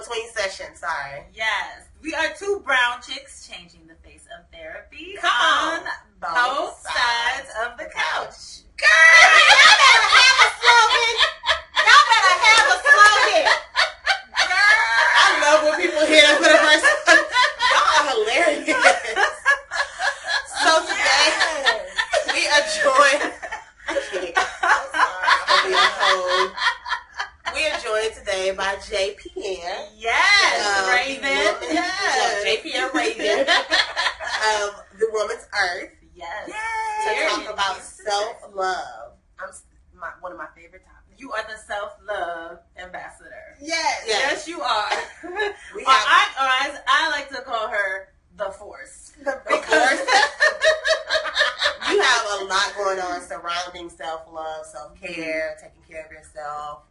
between sessions, sorry. Yes. We are two brown chicks changing the face of therapy Come on both sides of the couch. Girl, y'all better have a slogan. Y'all better have a slogan. Girl. I love when people hear that for the first time. Y'all are hilarious. So today, we are joined. I'm kidding. I'm sorry. I'm being a hoe. We are joined today by Jai Pierre. Yes, Raven. Yes. Jai Pierre Raven of The Woman's Earth. Yes. To talk about self-love. One of my favorite topics. You are the self-love ambassador. Yes, you are. As I like to call her, the force. Because you have a lot going on surrounding self-love, self-care, taking care of yourself,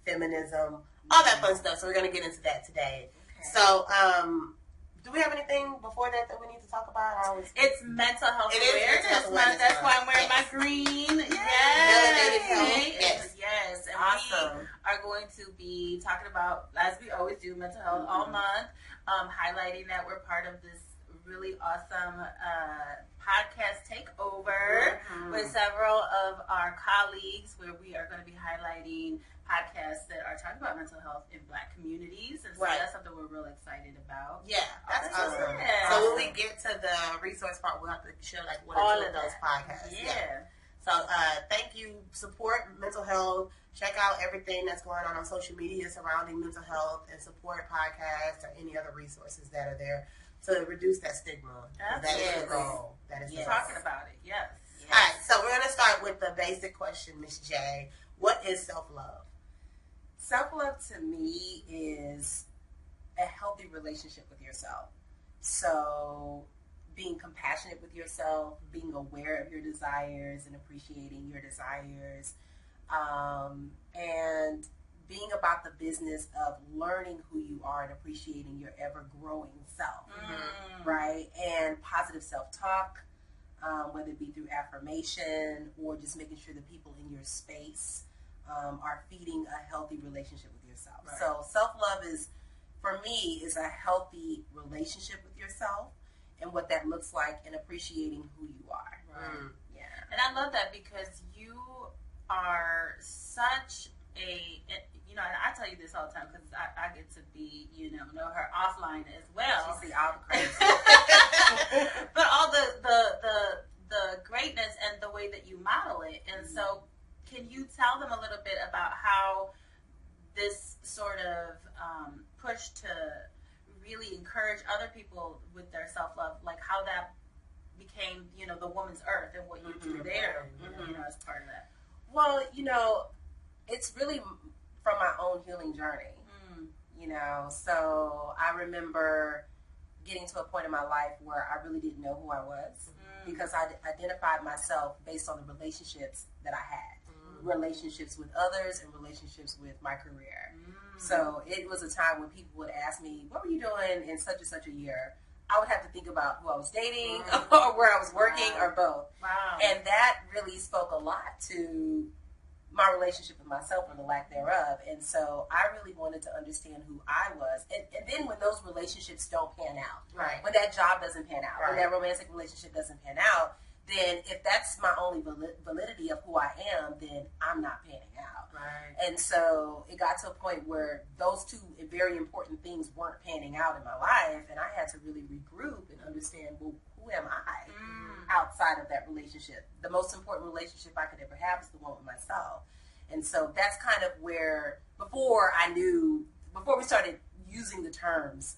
feminism, all that fun stuff. So we're going to get into that today. Okay. So, do we have anything before that we need to talk about? It's Mental Health Awareness Month. That's why I'm wearing my green. Yes. And awesome. We are going to be talking about, as we always do, mental health all month, highlighting that we're part of this really awesome podcast takeover with several of our colleagues, where we are going to be highlighting podcasts that are talking about mental health in Black communities, and so that's something we're real excited about. Yeah, that's awesome. Yeah. So when we get to the resource part, we'll have to show like one or two of those podcasts. Yeah. So thank you. Support mental health. Check out everything that's going on social media surrounding mental health, and support podcasts or any other resources that are there to reduce that stigma. That is the goal. That is talking about it. Yes. All right. So we're going to start with the basic question, Miss J. What is self-love? Self-love to me is a healthy relationship with yourself. So being compassionate with yourself, being aware of your desires and appreciating your desires, and being about the business of learning who you are and appreciating your ever-growing self, right? And positive self-talk, whether it be through affirmation or just making sure the people in your space are feeding a healthy relationship with yourself. Right. So self-love is, for me, is a healthy relationship with yourself and what that looks like, and appreciating who you are. Right. Yeah. And I love that, because you are such a, and I tell you this all the time, because I get to be, know her offline as well. She's the all the crazy. But all the greatness and the way that you model it. And so can you tell them a little bit about how this sort of push to really encourage other people with their self-love, like how that became, the Woman's Earth, and what you do there, as part of that? Well, it's really from my own healing journey, so I remember getting to a point in my life where I really didn't know who I was, because I identified myself based on the relationships that I had. Relationships with others and relationships with my career. So it was a time when people would ask me, what were you doing in such and such a year? I would have to think about who I was dating or where I was working or both. Wow. And that really spoke a lot to my relationship with myself, or the lack thereof. And so I really wanted to understand who I was. And then when those relationships don't pan out, when that job doesn't pan out, when that romantic relationship doesn't pan out, then if that's my only validity of who I am, then I'm not panning out. Right. And so it got to a point where those two very important things weren't panning out in my life, and I had to really regroup and understand, well, who am I outside of that relationship? The most important relationship I could ever have is the one with myself. And so that's kind of where, before we started using the terms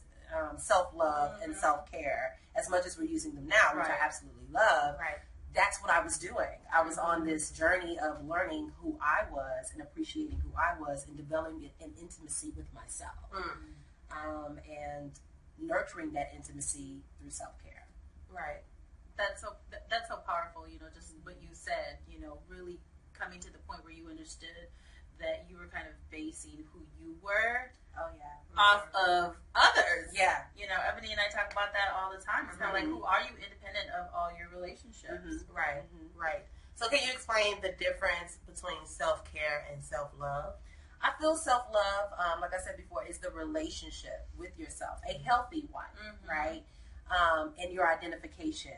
self-love and self-care, as much as we're using them now, which I absolutely love, that's what I was doing. I was on this journey of learning who I was and appreciating who I was, and developing an intimacy with myself, and nurturing that intimacy through self-care. Right. That's so powerful, just what you said, really coming to the point where you understood that you were kind of basing who you were off of others. Yeah. Ebony and I talk about that all the time. It's kind of like, who are you independent of all your relationships? Right. So can you explain the difference between self-care and self-love? I feel self-love, like I said before, is the relationship with yourself, a healthy one, right? And your identification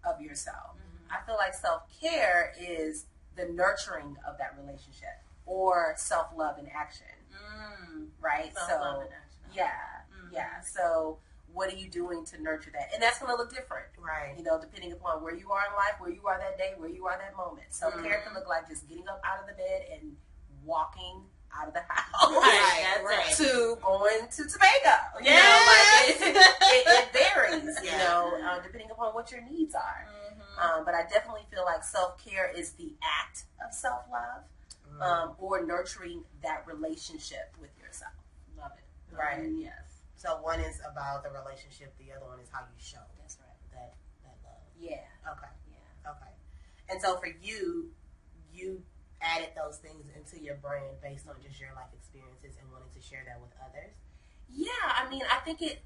of yourself. I feel like self-care is the nurturing of that relationship, or self-love in action, right? Self-love in action. Yeah. So what are you doing to nurture that? And that's going to look different, right? You know, depending upon where you are in life, where you are that day, where you are that moment. Self-care can look like just getting up out of the bed and walking out of the house, right. to going to Tobago. You know, like it varies, you know, depending upon what your needs are. But I definitely feel like self-care is the act of self-love, or nurturing that relationship with yourself. Love it. Right. Yes. So one is about the relationship, the other one is how you show. That's right. That love. Yeah. Okay. Yeah. Okay. And so for you added those things into your brand based on just your life experiences and wanting to share that with others? Yeah, I mean, I think it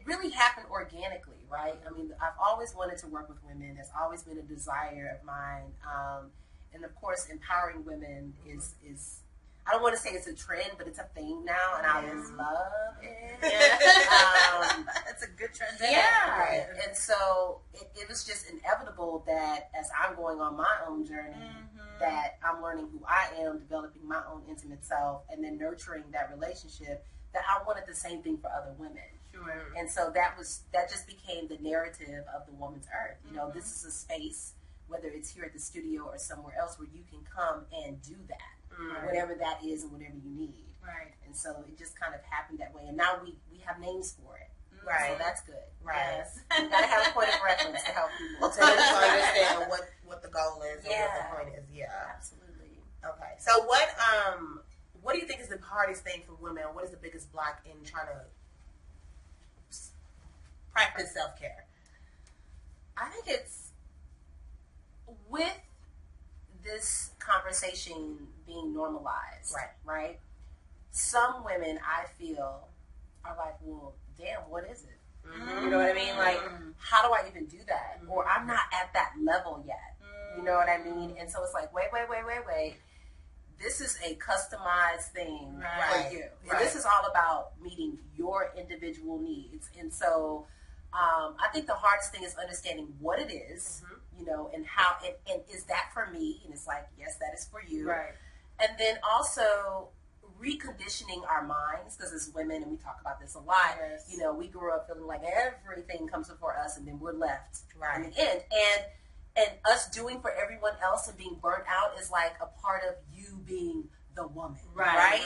really happened organically, right? I mean, I've always wanted to work with women. That's always been a desire of mine. And of course, empowering women is I don't want to say it's a trend, but it's a thing now, and I love it. It's a good trend. Yeah, right. And so it was just inevitable that as I'm going on my own journey, that I'm learning who I am, developing my own intimate self, and then nurturing that relationship, that I wanted the same thing for other women. Sure. And so that just became the narrative of the Woman's Earth. You know, this is a space, whether it's here at the studio or somewhere else, where you can come and do that. Whatever that is and whatever you need. Right. And so it just kind of happened that way. And now we have names for it. Right. So that's good. Right. Yes. You gotta have a point of reference to help people. To understand what the goal is and what the point is. Yeah. Absolutely. Okay. So what do you think is the hardest thing for women? What is the biggest block in trying to practice self-care? I think it's with this conversation being normalized, right? Some women, I feel, are like, well, damn, what is it? You know what I mean? Like, how do I even do that? Or I'm not at that level yet. You know what I mean? And so it's like, wait. This is a customized thing for you. And this is all about meeting your individual needs. And so I think the hardest thing is understanding what it is, you know, and how, and is that for me? And it's like, yes, that is for you. Right. And then also reconditioning our minds, because as women, and we talk about this a lot, you know, we grew up feeling like everything comes before us and then we're left in the end. And us doing for everyone else and being burnt out is like a part of you being the woman, right?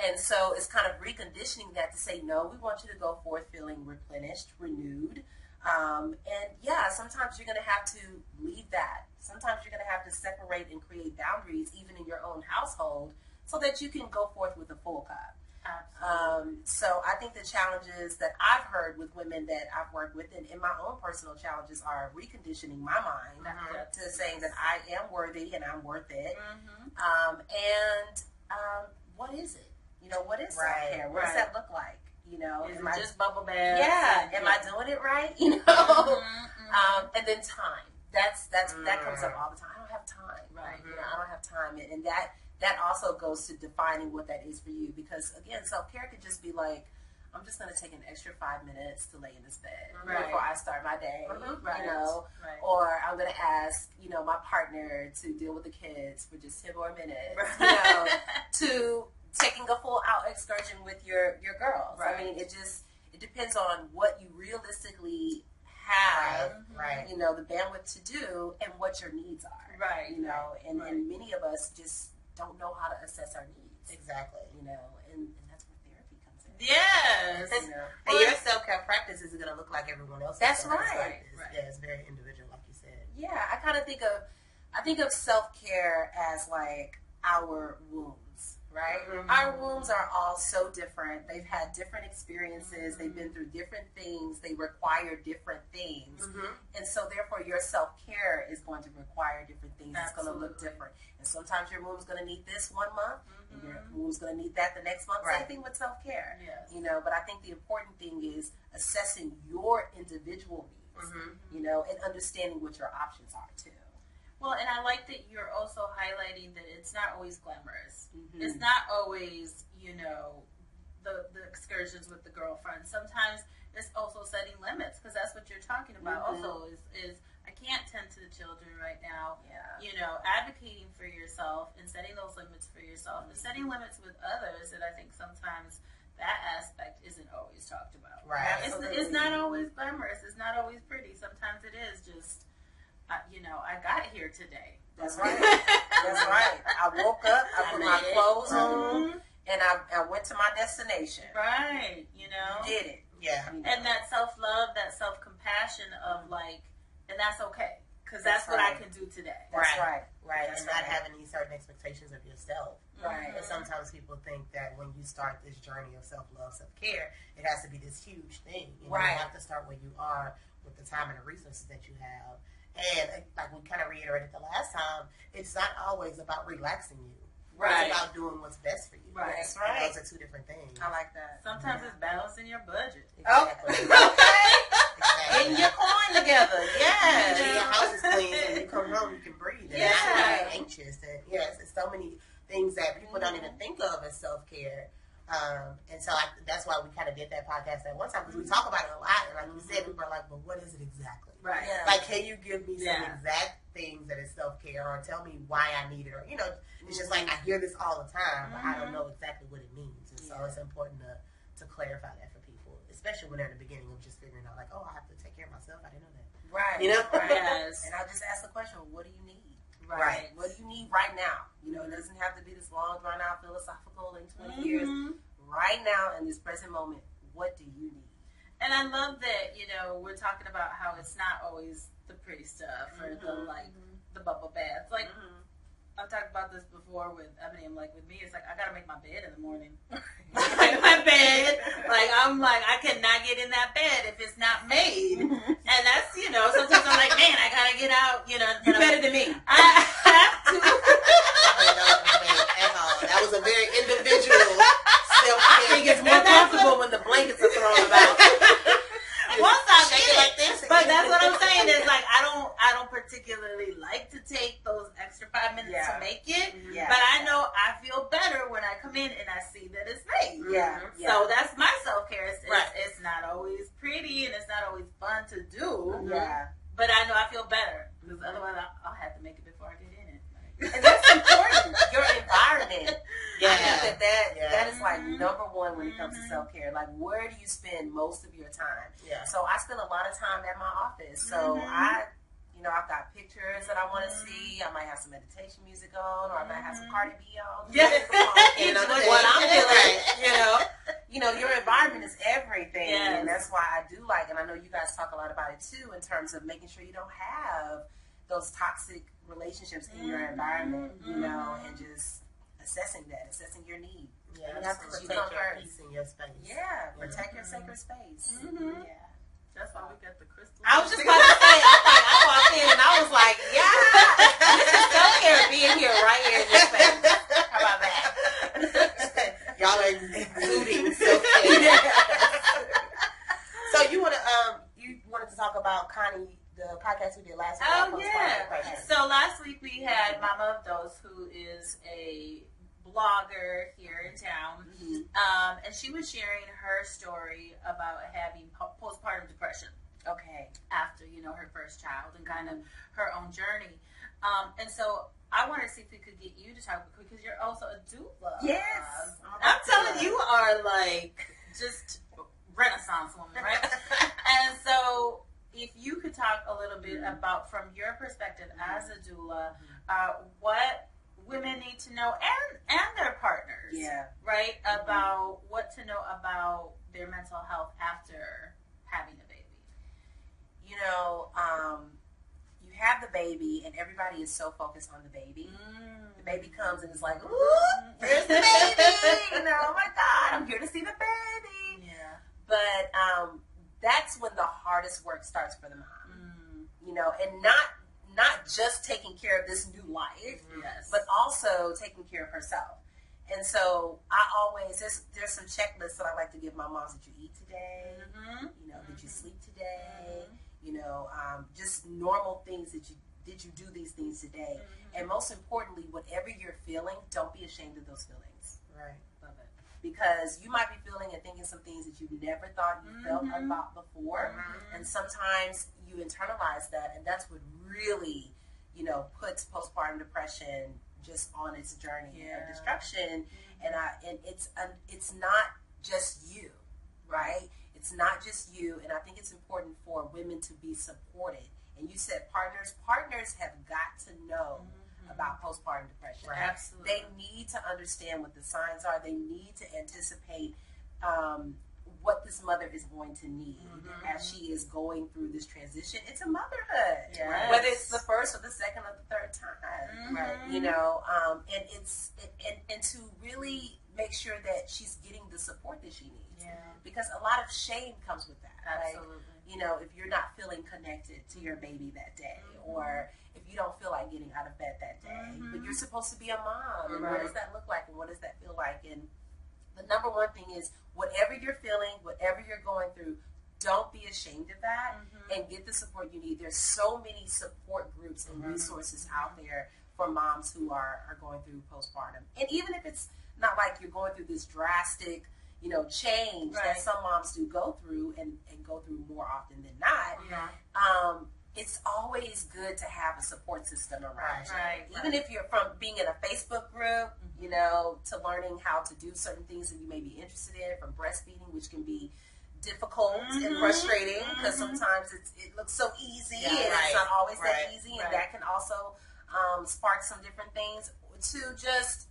And so it's kind of reconditioning that to say, no, we want you to go forth feeling replenished, renewed. And yeah, sometimes you're going to have to leave that. Sometimes you're going to have to separate and create boundaries, even in your own household, so that you can go forth with a full cup. So I think the challenges that I've heard with women that I've worked with, and in my own personal challenges, are reconditioning my mind to saying that I am worthy and I'm worth it. And what is it? You know, what is self-care? What does that look like? You know, am I just bubble bath? Yeah, am I doing it right? You know, and then time. That comes up all the time. I don't have time. You know, I don't have time, and that also goes to defining what that is for you. Because again, self-care could just be like, I'm just going to take an extra 5 minutes to lay in this bed before I start my day, you know, or I'm going to ask, you know, my partner to deal with the kids for just 10 more minutes, you know, to taking a full out excursion with your girls. I mean, it depends on what you realistically have, you know, the bandwidth to do and what your needs are, you know, and many of us just don't know how to assess our needs. Exactly. You know, and that's where therapy comes in. Yes. You know? And your self-care practice isn't going to look like everyone else's. That's right. Yeah, it's very individual, like you said. Yeah, I kind of think of self-care as like our wounds, right? Our wounds are all so different. They've had different experiences. They've been through different things. They require different things. And so therefore your self-care is going to require different things. It's going to look different. And sometimes your wound's going to need this one month, and your wound's going to need that the next month. Same thing with self-care. You know, but I think the important thing is assessing your individual needs, you know, and understanding what your options are too. Well, and I like that you're also highlighting that it's not always glamorous. Mm-hmm. It's not always, the excursions with the girlfriend. Sometimes it's also setting limits, because that's what you're talking about. Mm-hmm. Also is I can't tend to the children right now. Yeah. Advocating for yourself and setting those limits for yourself and setting limits with others. And I think sometimes that aspect isn't always talked about. Right. It's not always glamorous. It's not always pretty. Sometimes it is just, I got here today. That's right. That's right. I woke up, I put my clothes on, and I went to my destination. Right. Did it. Yeah. And that self-love, that self-compassion of and that's okay. Because that's what I can do today. That's right. Right. And not having these certain expectations of yourself. Right. And sometimes people think that when you start this journey of self-love, self-care, it has to be this huge thing. You have to start where you are with the time and the resources that you have. And like we kind of reiterated the last time, it's not always about relaxing you. Right. It's about doing what's best for you. Right. That's right. And those are two different things. I like that. Sometimes it's balancing your budget. Exactly. Okay. Exactly. Getting your coin together. Yeah. Your house is clean and you come home, you can breathe. And Yeah. you're not anxious. And yes, it's so many things that people don't even think of as self-care. And so that's why we kind of did that podcast at one time, because we talk about it a lot. And like you said, people are like, but what is it exactly? Right. Yeah. Like, can you give me some exact things that is self-care, or tell me why I need it? Or, it's just like I hear this all the time, but I don't know exactly what it means. And so it's important to clarify that for people, especially when they're in the beginning of just figuring out, like, oh, I have to take care of myself. I didn't know that. Right. Right. Yes. And I just ask the question, what do you need? Right. What do you need right now? It doesn't have to be this long, drawn out, philosophical in 20 years. Right now, in this present moment, what do you need? And I love that, we're talking about how it's not always the pretty stuff or the bubble baths. Like, I've talked about this before with Eboni. I'm like, with me, it's like, I gotta make my bed in the morning. My bed. I cannot get in that bed if it's not made. And that's, sometimes I'm like, man, I gotta get out, You're better than me. I have to. That was a very individual self-care. I think it's more comfortable when the blankets are thrown about. Once I Shake get it like this. but that's what I'm saying is I don't particularly like to take those extra 5 minutes to make it. Yeah. But I know I feel better when I come in and I see that it's made. Yeah. So that's my self-care. It's not always pretty and it's not always fun to do. Yeah. But I know I feel better because otherwise I'll have to make it before I get in it. And that's important. Your environment. Yeah. I think that is like number one when it comes to self-care. Like, where do you spend most of your time? Yeah. So I spend a lot of time at my office. So I've got pictures that I want to see. I might have some meditation music on, or I might have some Cardi B on. Yeah. What I'm feeling. Your environment is everything. Yes. And that's why I do like, and I know you guys talk a lot about it too, in terms of making sure you don't have those toxic relationships in your environment, and just assessing your need. Yeah, you have to protect your peace in your space. Yeah, protect your sacred space. Mm-hmm. Yeah. That's why we got the crystal. I was just about to say, I walked in and I was like, this is self-care being here right here in your space. How about that? Y'all are including self-care. So you wanted to talk about Connie, the podcast we did last week. Oh, yeah. So last week we had Mama of Those, who is a blogger here in town. And she was sharing her story about having postpartum depression. Okay. After, her first child and kind of her own journey. And so I wanted to see if we could get you to talk, because you're also a doula. Yes. I'm telling you are just Renaissance woman, right? And so if you could talk a little bit about, from your perspective as a doula, what women need to know, and their partners, right, about what to know about their mental health after having a baby. You have the baby, and everybody is so focused on the baby. The baby comes and it's like, ooh, there's the baby. Oh my God, I'm here to see the baby. Yeah. But that's when the hardest work starts for the mom. And not just taking care of this new life, but also taking care of herself. And so I always, there's some checklists that I like to give my moms. Did you eat today? Did you sleep today? Just normal things that you did you do these things today? And most importantly, whatever you're feeling, don't be ashamed of those feelings. Right. Love it. Because you might be feeling and thinking some things that you never thought you felt or thought before. And sometimes you internalize that, and that's what really, puts postpartum depression just on its journey of destruction. And it's not just you, right? It's not just you, and I think it's important for women to be supported. And you said partners have got to know about postpartum depression. Right. Absolutely. They need to understand what the signs are. They need to anticipate what this mother is going to need as she is going through this transition into motherhood. Yes. Whether it's the first or the second or the third time. Right. And it's and to really make sure that she's getting the support that she needs. Yeah. Because a lot of shame comes with that. Absolutely. Like, if you're not feeling connected to your baby that day, or if you don't feel like getting out of bed that day, but you're supposed to be a mom, and what does that look like, and what does that feel like? And the number one thing is, whatever you're feeling, whatever you're going through, don't be ashamed of that, and get the support you need. There's so many support groups and resources out there for moms who are going through postpartum. And even if it's not like you're going through this drastic, change that some moms do go through and go through more often than not, it's always good to have a support system around you. Right. Even if you're from being in a Facebook group, to learning how to do certain things that you may be interested in, from breastfeeding, which can be difficult and frustrating because sometimes it looks so easy and it's not always that easy, and that can also spark some different things, to just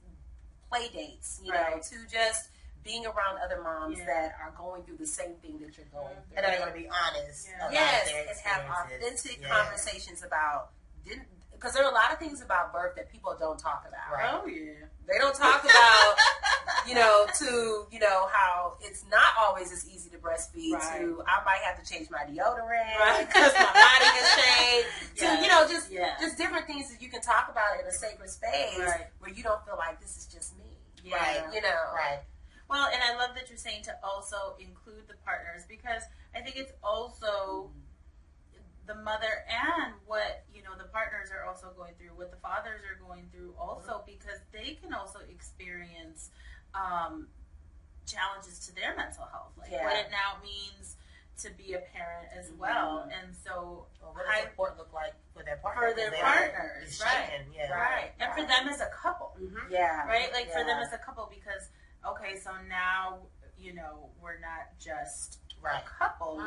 play dates, to just being around other moms that are going through the same thing that you're going through. And they're going to be honest about their and have experiences. authentic conversations about, because there are a lot of things about birth that people don't talk about. Right. Oh, yeah. They don't talk about, how it's not always as easy to breastfeed, to I might have to change my deodorant because my body has changed, just different things that you can talk about in a sacred space where you don't feel like this is just me. Yeah. Right. Well, and I love that you're saying to also include the partners, because I think it's also the mother and what, the partners are also going through, what the fathers are going through also, because they can also experience challenges to their mental health, like what it now means to be a parent as well. And so what does support look like for their partners? For their partners, right. Right. And for them as a couple. Right? Like for them as a couple, because okay, so now, we're not just a couple,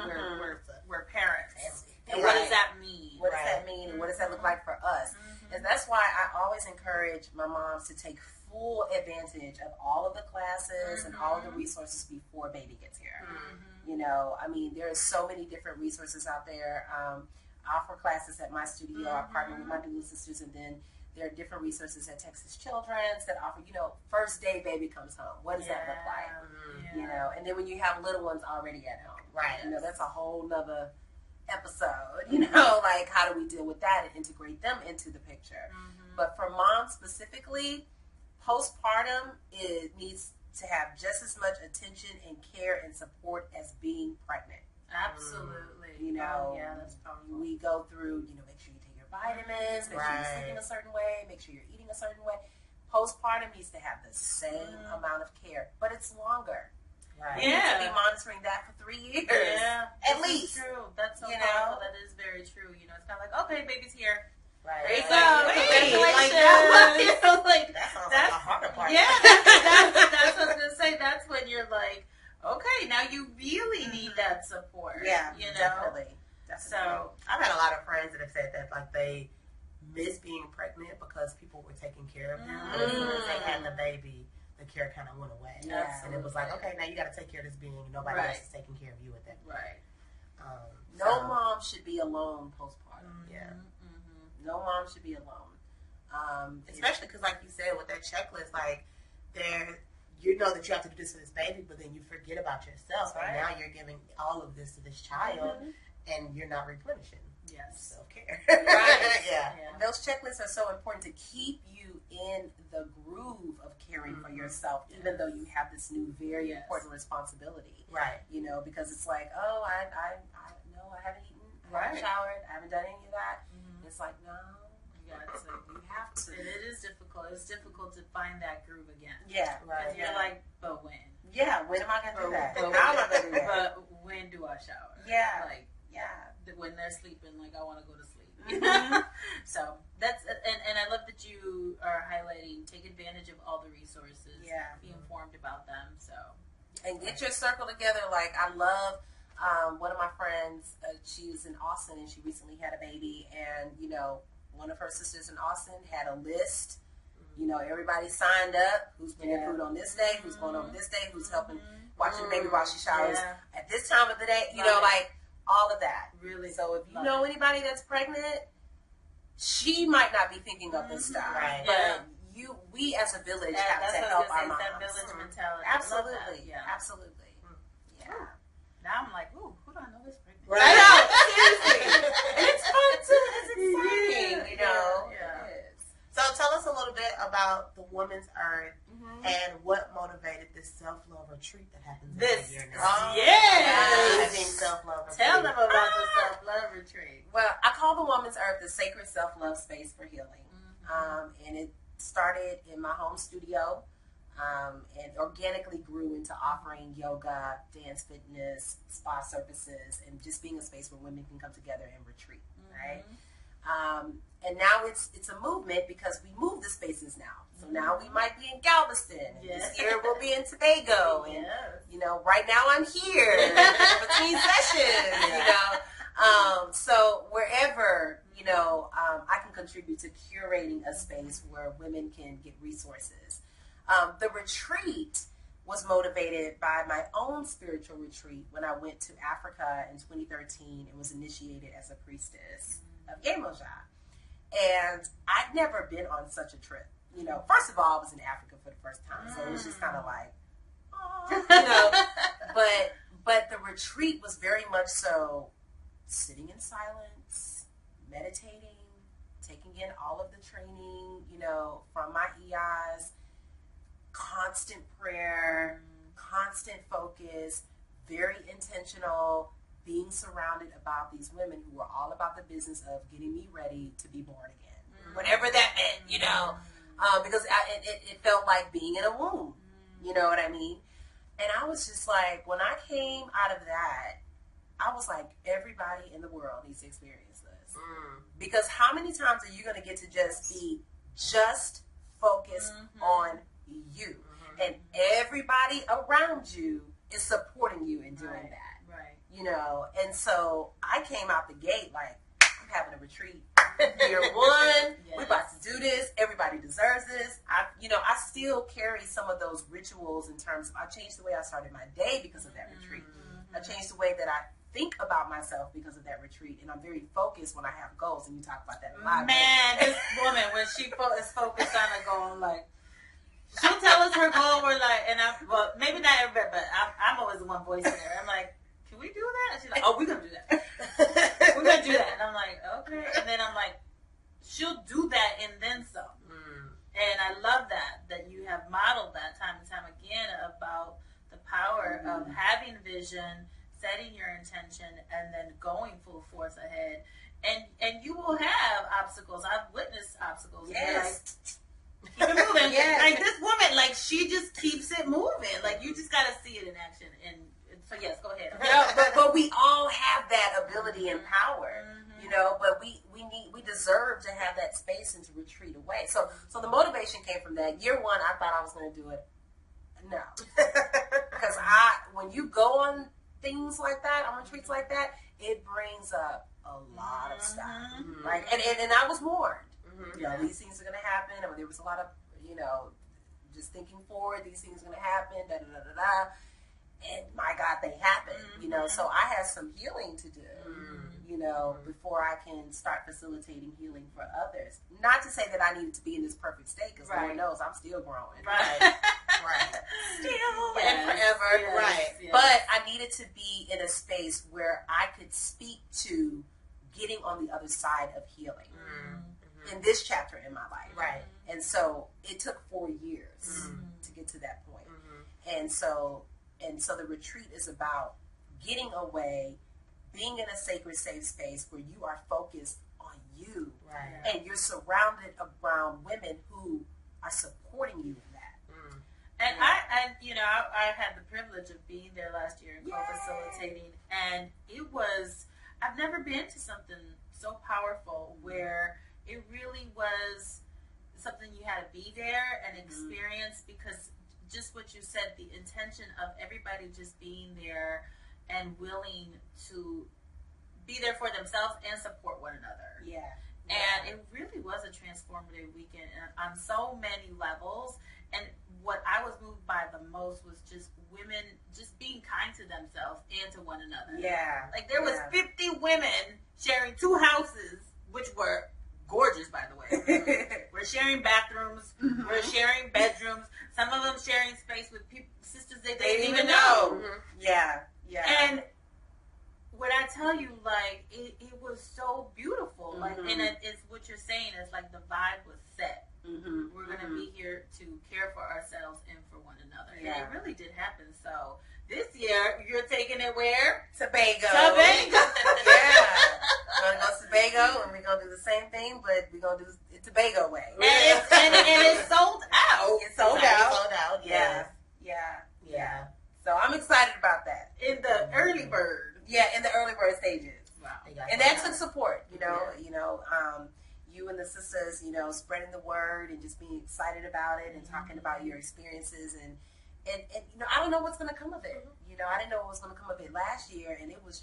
we're parents. And what does that mean? What does that mean, and what does that look like for us? And that's why I always encourage my moms to take full advantage of all of the classes and all of the resources before baby gets here. There's so many different resources out there. I offer classes at my studio. I partner with my doula sisters, and then there are different resources at Texas Children's that offer, first day baby comes home. What does that look like? And then when you have little ones already at home, that's a whole nother episode, like how do we deal with that and integrate them into the picture. But for moms specifically, postpartum, it needs to have just as much attention and care and support as being pregnant. Absolutely. That's powerful. We go through, make sure you take your vitamins, make sure you're sleeping a certain way, make sure you're eating a certain way. Postpartum needs to have the same amount of care, but it's longer. You need to be monitoring that for 3 years. At least. True. That's so powerful. That is very true. It's kind of like, okay, baby's here. Right. There you go. Congratulations. That sounds like the harder part. Yeah, that's what I was going to say. That's when you're like, okay, now you really need that support. Yeah, definitely. So I've had a lot of friends that have said that, like, they miss being pregnant because people were taking care of them. But as soon as they had the baby, the care kind of went away. And it was like, okay, now you got to take care of this being. Nobody else is taking care of you at that point. No mom should be alone postpartum. No mom should be alone. Especially because, like you said, with that checklist, like, you know that you have to do this for this baby, but then you forget about yourself. And now you're giving all of this to this child, and you're not replenishing. Self-care. Those checklists are so important to keep you in the groove of caring for yourself, even though you have this new, very important responsibility. Because it's like, oh, I haven't eaten, I haven't showered, I haven't done any of that. It's like, no, lot. And it is difficult. It's difficult to find that groove again. Yeah. Because you're like, but when? Yeah, when am I going to do that? But, How am I going to do that? But when do I shower? Yeah. Like, yeah. when they're sleeping, like, I want to go to sleep. Mm-hmm. So that's, and I love that you are highlighting, take advantage of all the resources. Yeah. Be informed about them. So. And get your circle together. Like, I love one of my friends, she's in Austin, and she recently had a baby, and, you know, one of her sisters in Austin had a list. You know, everybody signed up, who's bringing food on this day, who's going over this day, who's helping watching the baby while she showers at this time of the day, you know, like, all of that. Really. So if you know anybody that's pregnant, she might not be thinking of this stuff. Right. But we as a village have to help our moms. That village mentality. Absolutely. Yeah. Absolutely. Yeah. Now I'm like, ooh, who do I know is pregnant? Right. I know, seriously. And it's fun too. It's exciting, you know. Yeah. It is. So tell us a little bit about the Women's Earth and what motivated this self-love retreat that happens every year now. Yes. Self-love retreat. Tell them about the self-love retreat. Well, I call the Woman's Earth the sacred self-love space for healing. And it started in my home studio and organically grew into offering yoga, dance, fitness, spa services, and just being a space where women can come together and retreat, right? And now it's a movement because we move the spaces now. So now we might be in Galveston. And this year we'll be in Tobago. And, you know, right now I'm here in between sessions, you know. So wherever, you know, I can contribute to curating a space where women can get resources. The retreat was motivated by my own spiritual retreat when I went to Africa in 2013 and was initiated as a priestess of Yemoja. And I'd never been on such a trip. You know, first of all, I was in Africa for the first time, so it was just kind of like, oh, you know. But the retreat was very much so sitting in silence, meditating, taking in all of the training, you know, from my EIs, constant prayer, constant focus, very intentional, being surrounded about these women who were all about the business of getting me ready to be born again. Whatever that meant, you know, because it felt like being in a womb, you know what I mean? And I was just like, when I came out of that, I was like, everybody in the world needs to experience this. Because how many times are you going to get to just focus on you? And everybody around you is supporting you in doing that. Right. You know, and so I came out the gate like, I'm having a retreat. Year one, we're about to do this. Everybody deserves this. I still carry some of those rituals in terms of, I changed the way I started my day because of that retreat. I changed the way that I think about myself because of that retreat, and I'm very focused when I have goals, and you talk about that a lot. Man, this woman, when she is focused on a goal, like, she'll tell us her goal, we're like, well, maybe not everybody, but I'm always the one voicing it. I'm like, can we do that? And she's like, oh, we're going to do that. We're going to do that. And I'm like, okay. And then I'm like, she'll do that and then some. And I love that you have modeled that time and time again about the power of having vision, setting your intention, and then going full force ahead. And you will have obstacles. I've witnessed obstacles. Yes. Keep it moving. Yes. Like this woman, like she just keeps it moving. Like you just got to see it in action. And so yes, go ahead. No, but we all have that ability and power, you know. But we deserve to have that space and to retreat away. So the motivation came from that. Year one, I thought I was going to do it. No, because when you go on things like that, on retreats like that, it brings up a lot of stuff, right? And I was warned. You know, these things are going to happen. I mean, there was a lot of, you know, just thinking forward, these things are going to happen, da-da-da-da-da. And my God, they happen, you know. So I have some healing to do, you know, before I can start facilitating healing for others. Not to say that I needed to be in this perfect state, because Lord knows I'm still growing. Right. Still Yes, and forever. yes, Right. yes. But I needed to be in a space where I could speak to getting on the other side of healing. In this chapter in my life. Right. And so it took 4 years to get to that point. And so the retreat is about getting away, being in a sacred, safe space where you are focused on you. Right. And you're surrounded around women who are supporting you in that. And I had the privilege of being there last year and co-facilitating, and I've never been to something so powerful where it really was something you had to be there and experience, because just what you said, the intention of everybody just being there and willing to be there for themselves and support one another. Yeah. And it really was a transformative weekend on so many levels. And what I was moved by the most was just women just being kind to themselves and to one another. Yeah. Like there was 50 women sharing 2 houses, which were gorgeous, by the way. We're sharing bathrooms. We're sharing bedrooms. Some of them sharing space with sisters they didn't even know. Yeah. Yeah. And what I tell you, like, it was so beautiful. Like, and it's what you're saying is like the vibe was set. We're going to be here to care for ourselves and for one another. Yeah. And it really did happen. So this year, you're taking it where? Tobago. Tobago. Yeah. We're going to go to Tobago, and we're going to do the same thing, but we're going to do it Tobago way. And it's sold out. It's sold out. Sold out. Yeah. Yeah. So I'm excited about that. In the early bird. Yeah, in the early bird stages. Wow. And that took support, you and the sisters, spreading the word and just being excited about it and talking about your experiences and I don't know what's going to come of it. I didn't know what was going to come of it last year, and it was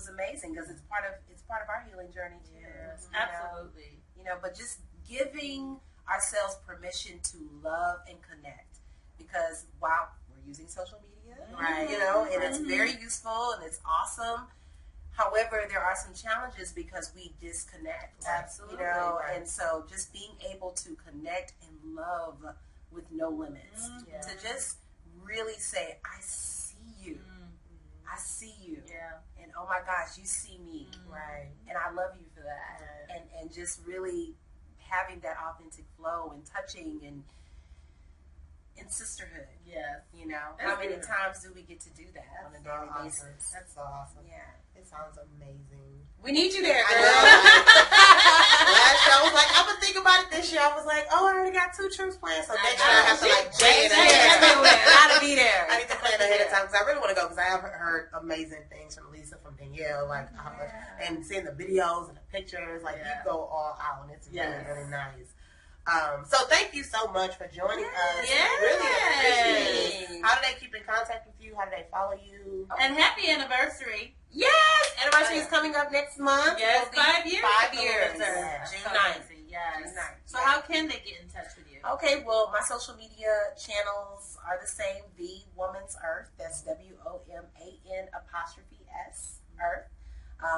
amazing because it's part of our healing journey too. Yes, absolutely. But just giving ourselves permission to love and connect, because while we're using social media, right, and it's very useful and it's awesome. However, there are some challenges because we disconnect. Absolutely. Right. And so just being able to connect and love with no limits. To just really say, I see you. I see you. Yeah. And oh my gosh, you see me. Right. And I love you for that. Right. And just really having that authentic flow and touching and sisterhood. Yes. How many times do we get to do that on a daily Awesome. basis? That's so awesome. Yeah. It sounds amazing. We need you there, I girl. know. Last year I was like, I'm gonna think about it this year. I was like, I already got 2 trips planned, so next year I have to plan everywhere. Gotta be there. I need to plan ahead of time because I really want to go because I have heard amazing things from Lisa, from Danielle, like how much, and seeing the videos and the pictures, like you go all out and it's really, really nice. So thank you so much for joining us. Yes. Really appreciate it. How do they keep in contact with you? How do they follow you? And happy anniversary. Yes! Anniversary is coming up next month. Yes, It'll be 5 years. 5 years. Yeah. June 9th. Yes. June 9th. So how can they get in touch with you? Okay, well, my social media channels are the same. The Woman's Earth. That's WOMAN' Earth.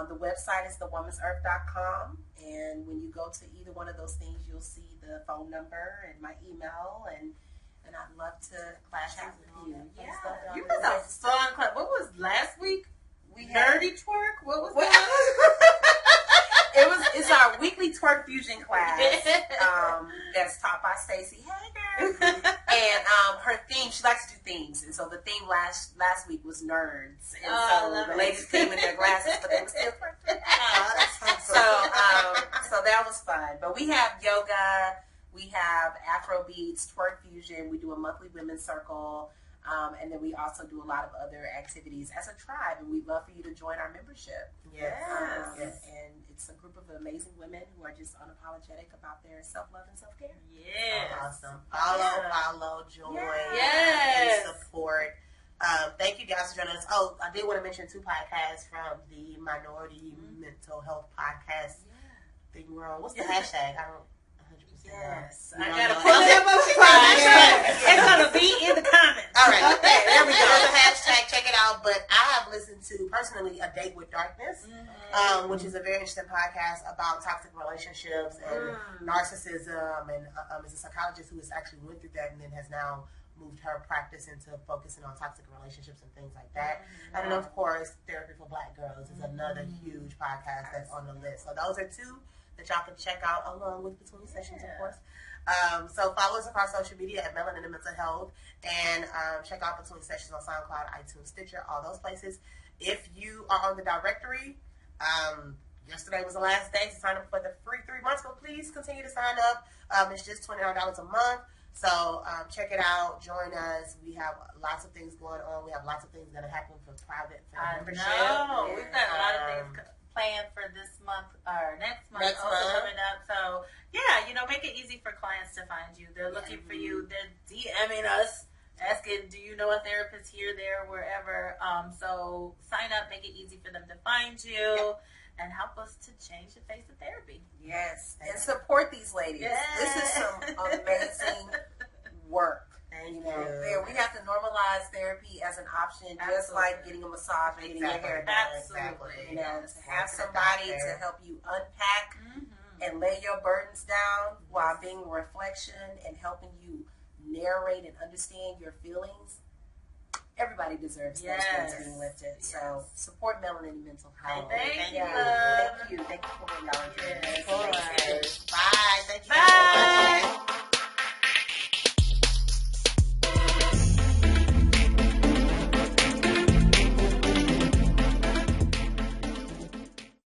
The website is thewomans.earth.com. And when you go to either one of those things, you'll see the phone number and my email. And I'd love to chat with you. Yeah. You was a fun club. What was last week? We had Nerdy twerk? What was that? It's our weekly twerk fusion class. That's taught by Stacy. Hey, girl. And her theme, she likes to do themes, and so the theme last week was nerds, and so the ladies came in their glasses, but they were still twerking. So that was fun. But we have yoga, we have Afro beats, twerk fusion. We do a monthly women's circle. And then we also do a lot of other activities as a tribe, and we'd love for you to join our membership. Yes. And it's a group of amazing women who are just unapologetic about their self-love and self-care. Yes. Awesome. Follow, join, Yes. and support. Thank you guys for joining us. Oh, I did want to mention 2 podcasts from the Minority Mental Health Podcast thing we're on. What's the hashtag? I don't 100% Yes. I gotta pull it up. It's gonna be in the comments. All right. Okay, there we go. There's a hashtag. Check it out. But I have listened to, personally, A Date with Darkness, which is a very interesting podcast about toxic relationships and narcissism. And is a psychologist who has actually went through that and then has now moved her practice into focusing on toxic relationships and things like that. And then, of course, Therapy for Black Girls is another huge podcast that's on the list. So those are 2 that y'all can check out along with Between Sessions, of course. So follow us across social media at Melanin and Mental Health, and check out Between Sessions on SoundCloud, iTunes, Stitcher, all those places. If you are on the directory, yesterday was the last day to sign up for the free 3 months, so please continue to sign up. It's just $29 a month. So check it out. Join us. We have lots of things going on. We have lots of things that are happening for private membership. No, we've got a lot of things planned for this month or next month coming up. So yeah, make it easy for clients to find you. They're looking for you. They're DMing us, asking, do you know a therapist here, there, wherever? So sign up, make it easy for them to find you. And help us to change the face of therapy. Yes. And support these ladies. Yes. This is some amazing work. Thank you. We have to normalize therapy as an option, just like getting a massage and getting your hair done. Absolutely. To have somebody to help you unpack and lay your burdens down while being a reflection and helping you narrate and understand your feelings. Everybody deserves those things being lifted. So support Melanin Mental Health. Thank you. Thank you for what y'all are doing.